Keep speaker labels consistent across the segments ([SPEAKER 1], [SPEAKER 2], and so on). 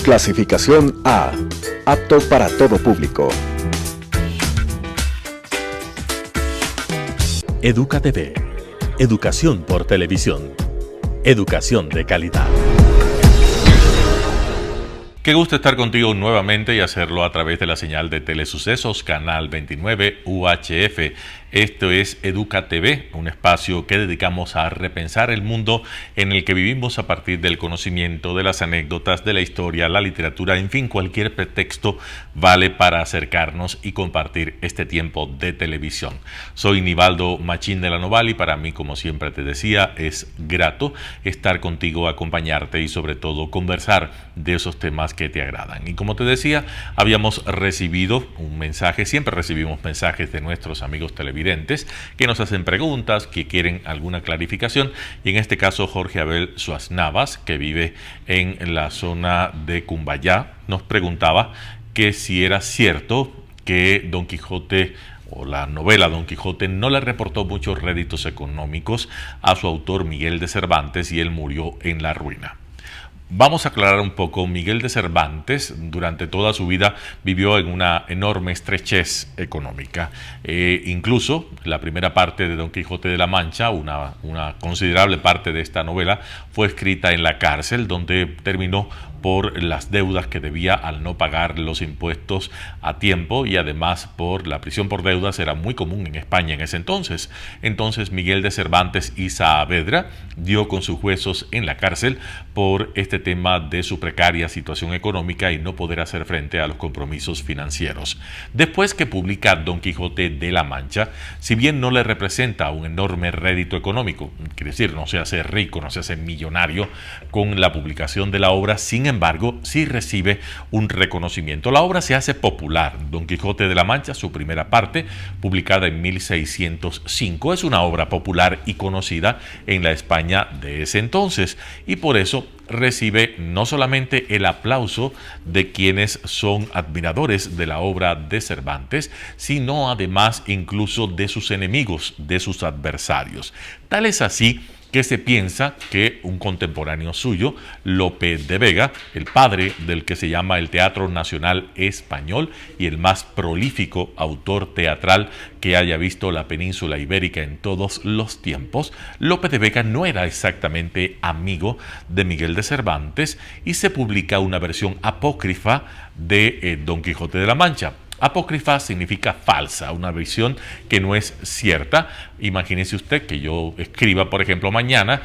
[SPEAKER 1] Clasificación A. Apto para todo público.
[SPEAKER 2] Educa TV. Educación por televisión. Educación de calidad. Qué gusto estar contigo nuevamente y hacerlo a través de la señal de Telesucesos, Canal 29 UHF. Esto es Educa TV, un espacio que dedicamos a repensar el mundo en el que vivimos a partir del conocimiento, de las anécdotas, de la historia, la literatura, en fin, cualquier pretexto vale para acercarnos y compartir este tiempo de televisión. Soy Nivaldo Machín de la Noval y para mí, como siempre te decía, es grato estar contigo, acompañarte y sobre todo conversar de esos temas que te agradan. Y como te decía, habíamos recibido un mensaje, siempre recibimos mensajes de nuestros amigos televidentes que nos hacen preguntas, que quieren alguna clarificación, y en este caso Jorge Abel Suaz Navas, que vive en la zona de Cumbayá, nos preguntaba que si era cierto que Don Quijote o la novela Don Quijote no le reportó muchos réditos económicos a su autor Miguel de Cervantes y él murió en la ruina. Vamos a aclarar un poco. Miguel de Cervantes durante toda su vida vivió en una enorme estrechez económica. Incluso la primera parte de Don Quijote de la Mancha, una considerable parte de esta novela, fue escrita en la cárcel, donde terminó por las deudas que debía al no pagar los impuestos a tiempo y además por la prisión por deudas era muy común en España en ese entonces. Entonces Miguel de Cervantes y Saavedra dio con sus huesos en la cárcel por este tema de su precaria situación económica y no poder hacer frente a los compromisos financieros. Después que publica Don Quijote de la Mancha, si bien no le representa un enorme rédito económico, quiere decir, no se hace rico, no se hace millonario con la publicación de la obra, sin embargo, sí recibe un reconocimiento. La obra se hace popular. Don Quijote de la Mancha, su primera parte, publicada en 1605, es una obra popular y conocida en la España de ese entonces, y por eso recibe no solamente el aplauso de quienes son admiradores de la obra de Cervantes, sino además incluso de sus enemigos, de sus adversarios. Tal es así que se piensa que un contemporáneo suyo, Lope de Vega, el padre del que se llama el Teatro Nacional Español y el más prolífico autor teatral que haya visto la península ibérica en todos los tiempos, Lope de Vega no era exactamente amigo de Miguel de Cervantes y se publica una versión apócrifa de Don Quijote de la Mancha. Apócrifa significa falsa, una versión que no es cierta. Imagínese usted que yo escriba, por ejemplo, mañana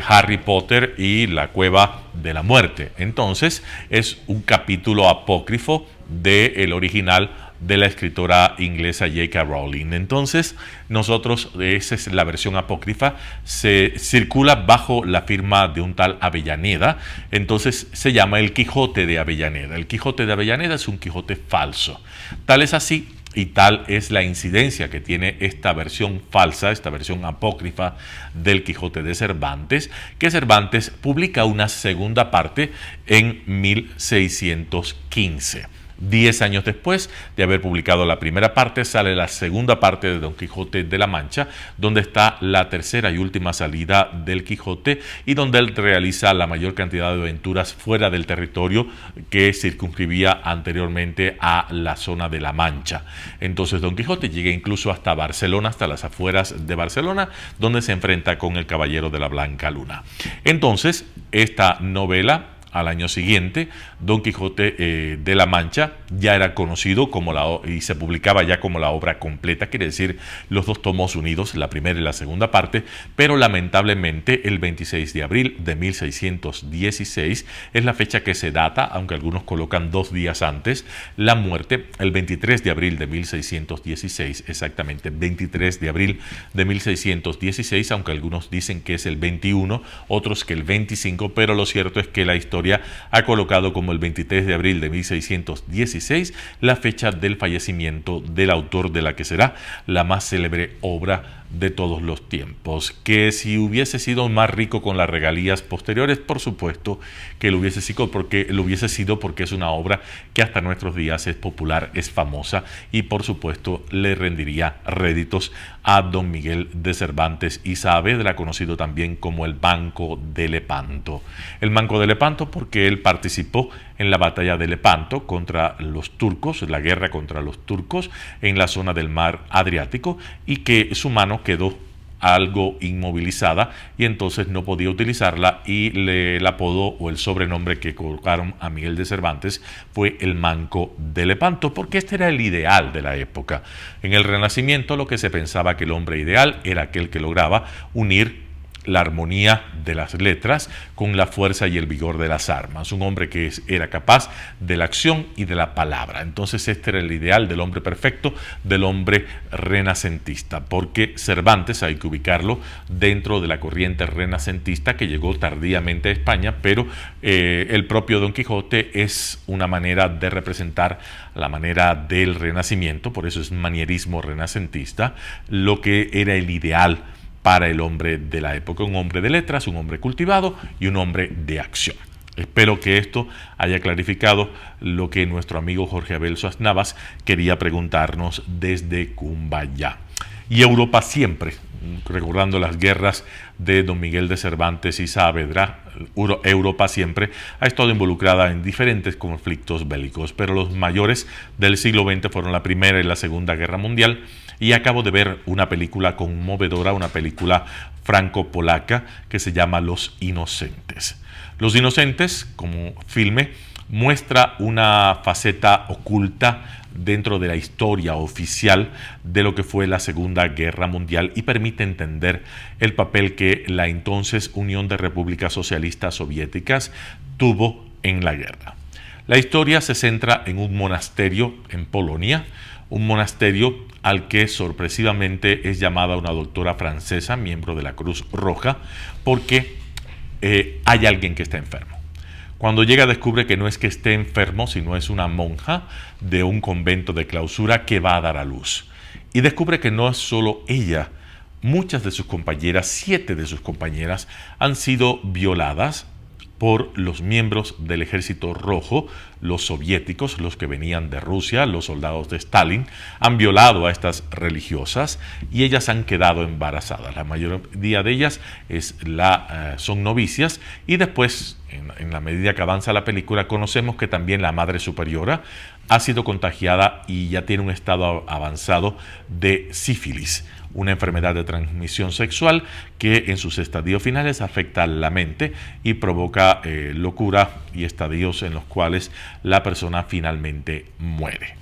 [SPEAKER 2] Harry Potter y la Cueva de la Muerte. Entonces es un capítulo apócrifo del original de la escritora inglesa J.K. Rowling. Entonces, nosotros, esa es la versión apócrifa, se circula bajo la firma de un tal Avellaneda, entonces se llama El Quijote de Avellaneda. El Quijote de Avellaneda es un Quijote falso. Tal es así y tal es la incidencia que tiene esta versión falsa, esta versión apócrifa del Quijote de Cervantes, que Cervantes publica una segunda parte en 1615. 10 años después de haber publicado la primera parte, sale la segunda parte de Don Quijote de la Mancha, donde está la tercera y última salida del Quijote y donde él realiza la mayor cantidad de aventuras fuera del territorio que circunscribía anteriormente a la zona de la Mancha. Entonces Don Quijote llega incluso hasta Barcelona, hasta las afueras de Barcelona, donde se enfrenta con el Caballero de la Blanca Luna. Entonces, esta novela, al año siguiente, Don Quijote de la Mancha ya era conocido y se publicaba ya como la obra completa, quiere decir los dos tomos unidos, la primera y la segunda parte, pero lamentablemente el 26 de abril de 1616 es la fecha que se data, aunque algunos colocan 2 días antes, la muerte, el 23 de abril de 1616, exactamente 23 de abril de 1616, aunque algunos dicen que es el 21, otros que el 25, pero lo cierto es que la historia ha colocado como el 23 de abril de 1616 la fecha del fallecimiento del autor de la que será la más célebre obra de todos los tiempos. Que si hubiese sido más rico con las regalías posteriores, por supuesto que lo hubiese sido porque es una obra que hasta nuestros días es popular, es famosa y por supuesto le rendiría réditos a don Miguel de Cervantes y Saavedra, conocido también como el Manco de Lepanto. El Manco de Lepanto Lepanto porque él participó en la batalla de Lepanto contra los turcos, la guerra contra los turcos en la zona del mar Adriático, y que su mano quedó algo inmovilizada y entonces no podía utilizarla, y el apodo o el sobrenombre que colocaron a Miguel de Cervantes fue el Manco de Lepanto, porque este era el ideal de la época. En el Renacimiento lo que se pensaba que el hombre ideal era aquel que lograba unir la armonía de las letras con la fuerza y el vigor de las armas, un hombre que era capaz de la acción y de la palabra. Entonces este era el ideal del hombre perfecto, del hombre renacentista, porque Cervantes hay que ubicarlo dentro de la corriente renacentista que llegó tardíamente a España, pero el propio Don Quijote es una manera de representar la manera del Renacimiento, por eso es manierismo renacentista, lo que era el ideal para el hombre de la época, un hombre de letras, un hombre cultivado y un hombre de acción. Espero que esto haya clarificado lo que nuestro amigo Jorge Abel Soaz Navas quería preguntarnos desde Cumbayá. Y Europa siempre, recordando las guerras de Don Miguel de Cervantes y Saavedra, Europa siempre ha estado involucrada en diferentes conflictos bélicos, pero los mayores del siglo XX fueron la Primera y la Segunda Guerra Mundial, y acabo de ver una película conmovedora, una película franco-polaca que se llama Los Inocentes. Los Inocentes, como filme, muestra una faceta oculta dentro de la historia oficial de lo que fue la Segunda Guerra Mundial y permite entender el papel que la entonces Unión de Repúblicas Socialistas Soviéticas tuvo en la guerra. La historia se centra en un monasterio en Polonia, un monasterio al que sorpresivamente es llamada una doctora francesa, miembro de la Cruz Roja, porque hay alguien que está enfermo. Cuando llega descubre que no es que esté enfermo, sino es una monja de un convento de clausura que va a dar a luz. Y descubre que no es solo ella, muchas de sus compañeras, 7 de sus compañeras, han sido violadas por los miembros del Ejército Rojo, los soviéticos, los que venían de Rusia, los soldados de Stalin, han violado a estas religiosas y ellas han quedado embarazadas. La mayoría de ellas son novicias, y después, en la medida que avanza la película, conocemos que también la Madre Superiora ha sido contagiada y ya tiene un estado avanzado de sífilis, una enfermedad de transmisión sexual que en sus estadios finales afecta la mente y provoca locura y estadios en los cuales la persona finalmente muere.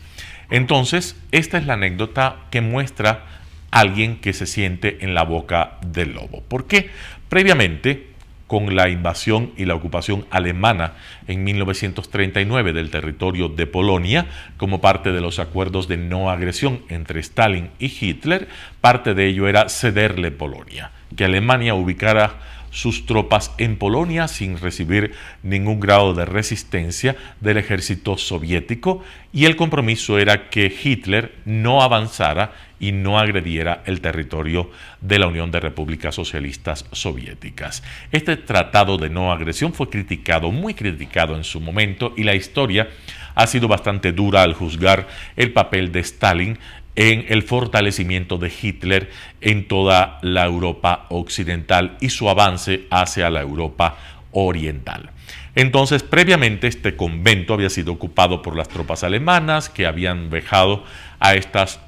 [SPEAKER 2] Entonces, esta es la anécdota que muestra a alguien que se siente en la boca del lobo. ¿Por qué? Previamente, con la invasión y la ocupación alemana en 1939 del territorio de Polonia, como parte de los acuerdos de no agresión entre Stalin y Hitler, parte de ello era cederle Polonia, que Alemania ubicara sus tropas en Polonia sin recibir ningún grado de resistencia del ejército soviético, y el compromiso era que Hitler no avanzara y no agrediera el territorio de la Unión de Repúblicas Socialistas Soviéticas. Este tratado de no agresión fue criticado, muy criticado en su momento, y la historia ha sido bastante dura al juzgar el papel de Stalin en el fortalecimiento de Hitler en toda la Europa occidental y su avance hacia la Europa oriental. Entonces, previamente este convento había sido ocupado por las tropas alemanas, que habían vejado a estas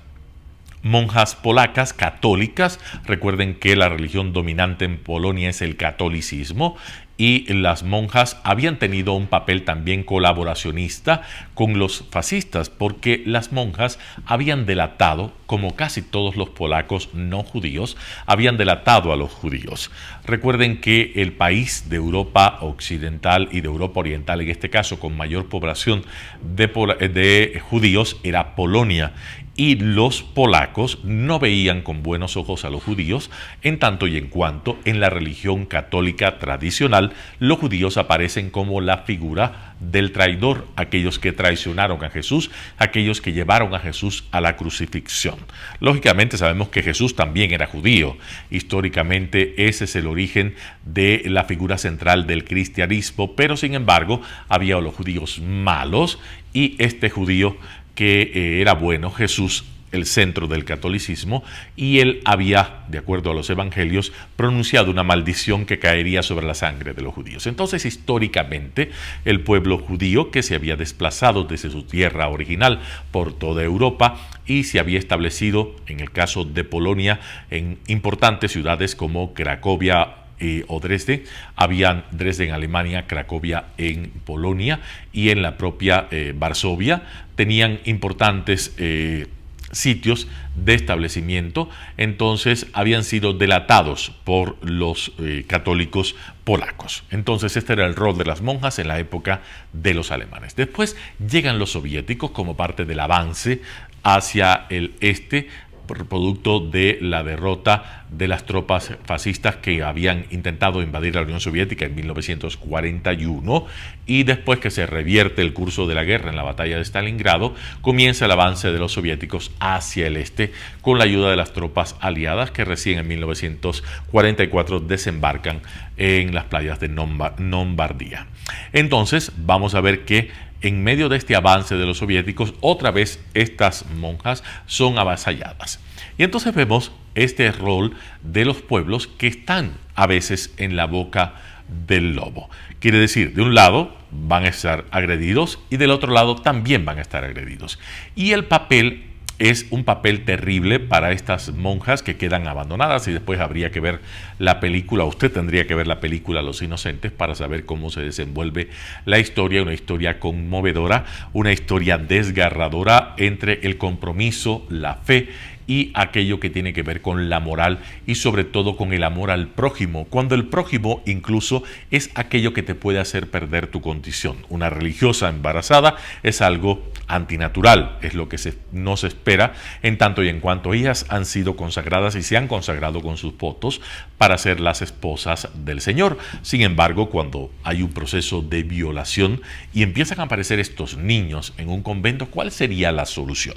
[SPEAKER 2] monjas polacas católicas. Recuerden que la religión dominante en Polonia es el catolicismo, y las monjas habían tenido un papel también colaboracionista con los fascistas, porque las monjas habían delatado, como casi todos los polacos no judíos, habían delatado a los judíos. Recuerden que el país de Europa occidental y de Europa oriental, en este caso con mayor población de judíos, era Polonia, y los polacos no veían con buenos ojos a los judíos, en tanto y en cuanto en la religión católica tradicional los judíos aparecen como la figura del traidor, aquellos que traicionaron a Jesús, aquellos que llevaron a Jesús a la crucifixión. Lógicamente sabemos que Jesús también era judío. Históricamente ese es el origen de la figura central del cristianismo, pero sin embargo había los judíos malos y este judío que era bueno, Jesús, el centro del catolicismo, y él había, de acuerdo a los evangelios, pronunciado una maldición que caería sobre la sangre de los judíos. Entonces, históricamente, el pueblo judío, que se había desplazado desde su tierra original por toda Europa y se había establecido, en el caso de Polonia, en importantes ciudades como Cracovia o Dresden, habían Dresden en Alemania, Cracovia en Polonia y en la propia Varsovia, tenían importantes sitios de establecimiento, entonces habían sido delatados por los católicos polacos. Entonces este era el rol de las monjas en la época de los alemanes. Después llegan los soviéticos como parte del avance hacia el este, producto de la derrota de las tropas fascistas que habían intentado invadir la Unión Soviética en 1941, y después que se revierte el curso de la guerra en la batalla de Stalingrado, comienza el avance de los soviéticos hacia el este con la ayuda de las tropas aliadas que recién en 1944 desembarcan en las playas de Lombardía. Entonces vamos a ver que en medio de este avance de los soviéticos, otra vez estas monjas son avasalladas. Y entonces vemos este rol de los pueblos que están a veces en la boca del lobo. Quiere decir, de un lado van a estar agredidos y del otro lado también van a estar agredidos. Y el papel es un papel terrible para estas monjas que quedan abandonadas, y después habría que ver la película, usted tendría que ver la película Los Inocentes para saber cómo se desenvuelve la historia, una historia conmovedora, una historia desgarradora entre el compromiso, la fe y aquello que tiene que ver con la moral y sobre todo con el amor al prójimo, cuando el prójimo incluso es aquello que te puede hacer perder tu condición. Una religiosa embarazada es algo antinatural, es lo que no se espera en tanto y en cuanto ellas han sido consagradas y se han consagrado con sus votos para ser las esposas del Señor. Sin embargo, cuando hay un proceso de violación y empiezan a aparecer estos niños en un convento, ¿cuál sería la solución?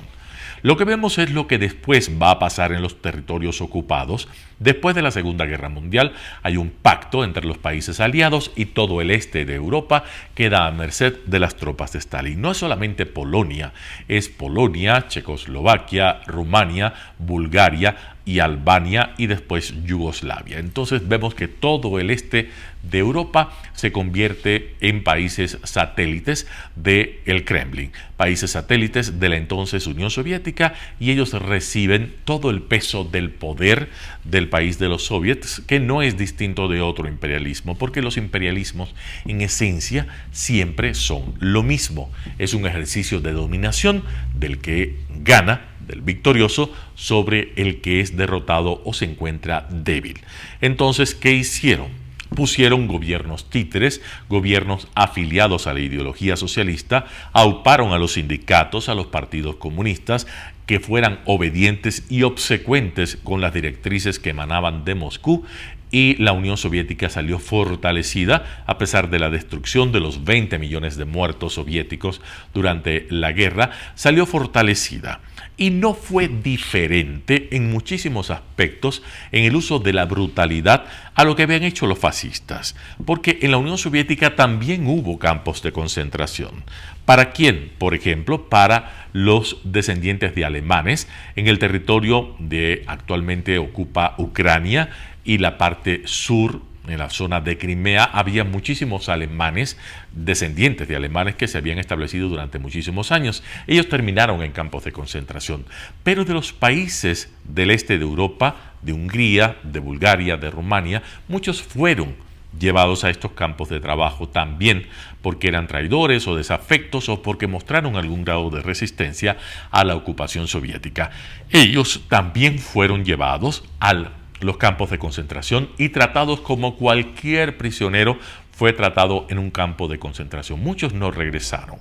[SPEAKER 2] Lo que vemos es lo que después va a pasar en los territorios ocupados. Después de la Segunda Guerra Mundial hay un pacto entre los países aliados y todo el este de Europa queda a merced de las tropas de Stalin. No es solamente Polonia, es Polonia, Checoslovaquia, Rumania, Bulgaria y Albania y después Yugoslavia. Entonces vemos que todo el este de Europa se convierte en países satélites del Kremlin, países satélites de la entonces Unión Soviética, y ellos reciben todo el peso del poder del país de los soviets, que no es distinto de otro imperialismo, porque los imperialismos en esencia siempre son lo mismo. Es un ejercicio de dominación del que gana, del victorioso, sobre el que es derrotado o se encuentra débil. Entonces, ¿qué hicieron? Pusieron gobiernos títeres, gobiernos afiliados a la ideología socialista, auparon a los sindicatos, a los partidos comunistas, que fueran obedientes y obsecuentes con las directrices que emanaban de Moscú, y la Unión Soviética salió fortalecida a pesar de la destrucción de los 20 millones de muertos soviéticos durante la guerra, salió fortalecida. Y no fue diferente en muchísimos aspectos en el uso de la brutalidad a lo que habían hecho los fascistas, porque en la Unión Soviética también hubo campos de concentración. ¿Para quién? Por ejemplo, para los descendientes de alemanes en el territorio de actualmente ocupa Ucrania y la parte sur. En la zona de Crimea había muchísimos alemanes, descendientes de alemanes que se habían establecido durante muchísimos años. Ellos terminaron en campos de concentración. Pero de los países del este de Europa, de Hungría, de Bulgaria, de Rumania, muchos fueron llevados a estos campos de trabajo también porque eran traidores o desafectos o porque mostraron algún grado de resistencia a la ocupación soviética. Ellos también fueron llevados a los campos de concentración y tratados como cualquier prisionero fue tratado en un campo de concentración. Muchos no regresaron.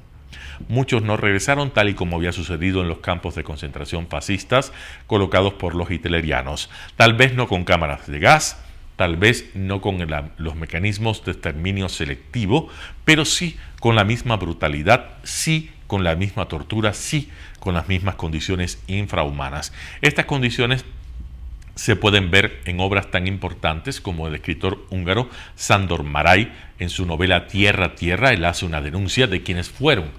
[SPEAKER 2] Muchos no regresaron, tal y como había sucedido en los campos de concentración fascistas colocados por los hitlerianos. Tal vez no con cámaras de gas, tal vez no con los mecanismos de exterminio selectivo, pero sí con la misma brutalidad, sí con la misma tortura, sí con las mismas condiciones infrahumanas. Estas condiciones se pueden ver en obras tan importantes como el escritor húngaro Sándor Márai. En su novela Tierra, Tierra, él hace una denuncia de quienes fueron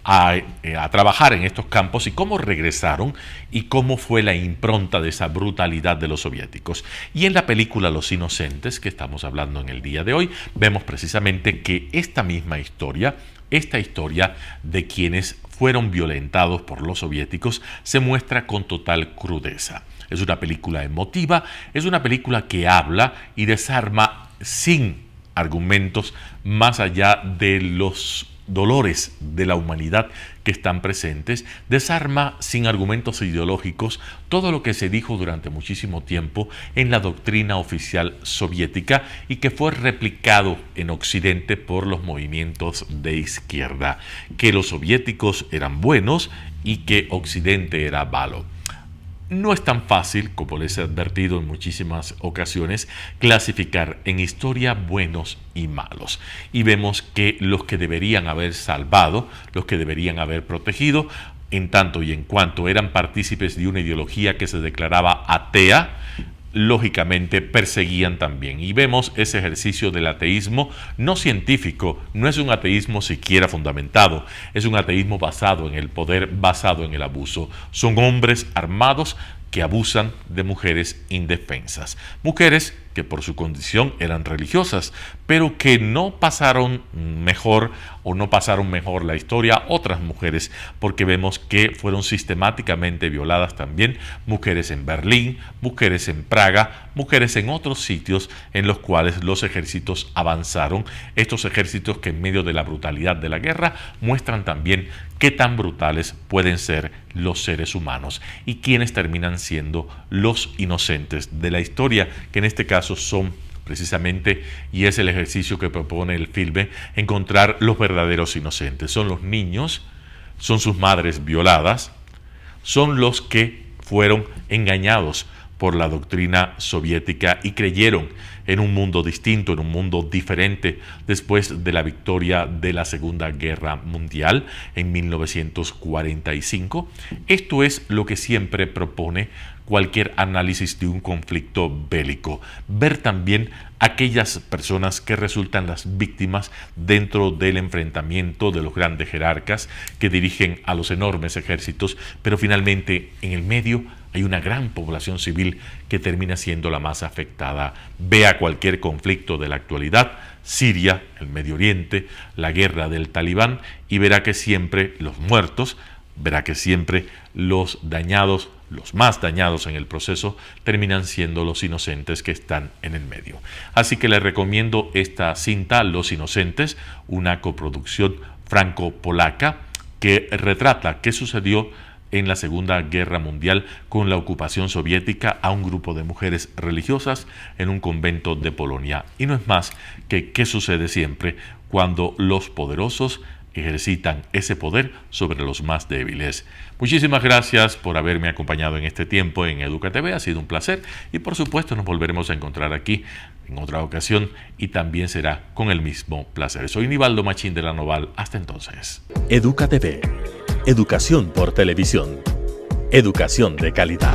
[SPEAKER 2] a trabajar en estos campos y cómo regresaron y cómo fue la impronta de esa brutalidad de los soviéticos. Y en la película Los Inocentes, que estamos hablando en el día de hoy, vemos precisamente que esta misma historia, esta historia de quienes fueron violentados por los soviéticos, se muestra con total crudeza. Es una película emotiva, es una película que habla y desarma sin argumentos más allá de los dolores de la humanidad que están presentes, desarma sin argumentos ideológicos todo lo que se dijo durante muchísimo tiempo en la doctrina oficial soviética y que fue replicado en Occidente por los movimientos de izquierda, que los soviéticos eran buenos y que Occidente era malo. No es tan fácil, como les he advertido en muchísimas ocasiones, clasificar en historia buenos y malos. Y vemos que los que deberían haber salvado, los que deberían haber protegido, en tanto y en cuanto eran partícipes de una ideología que se declaraba atea, lógicamente perseguían también. Y vemos ese ejercicio del ateísmo no científico, no es un ateísmo siquiera fundamentado, es un ateísmo basado en el poder, basado en el abuso. Son hombres armados que abusan de mujeres indefensas. Mujeres que por su condición eran religiosas, pero que no pasaron mejor la historia otras mujeres, porque vemos que fueron sistemáticamente violadas también mujeres en Berlín, mujeres en Praga, mujeres en otros sitios en los cuales los ejércitos avanzaron. Estos ejércitos que en medio de la brutalidad de la guerra muestran también qué tan brutales pueden ser los seres humanos y quienes terminan siendo los inocentes de la historia, que en este caso son precisamente, y es el ejercicio que propone el filme, encontrar los verdaderos inocentes. Son los niños, son sus madres violadas, son los que fueron engañados por la doctrina soviética y creyeron en un mundo distinto, en un mundo diferente después de la victoria de la Segunda Guerra Mundial en 1945. Esto es lo que siempre propone cualquier análisis de un conflicto bélico. Ver también aquellas personas que resultan las víctimas dentro del enfrentamiento de los grandes jerarcas que dirigen a los enormes ejércitos, pero finalmente en el medio hay una gran población civil que termina siendo la más afectada. Vea cualquier conflicto de la actualidad, Siria, el Medio Oriente, la guerra del Talibán, y verá que siempre los muertos, verá que siempre los dañados, los más dañados en el proceso, terminan siendo los inocentes que están en el medio. Así que les recomiendo esta cinta, Los Inocentes, una coproducción franco-polaca que retrata qué sucedió en la Segunda Guerra Mundial con la ocupación soviética a un grupo de mujeres religiosas en un convento de Polonia. Y no es más que qué sucede siempre cuando los poderosos ejercitan ese poder sobre los más débiles. Muchísimas gracias por haberme acompañado en este tiempo en Educa TV, ha sido un placer y por supuesto nos volveremos a encontrar aquí en otra ocasión y también será con el mismo placer. Soy Nivaldo Machín de la Noval, hasta entonces.
[SPEAKER 1] Educa TV, educación por televisión, educación de calidad.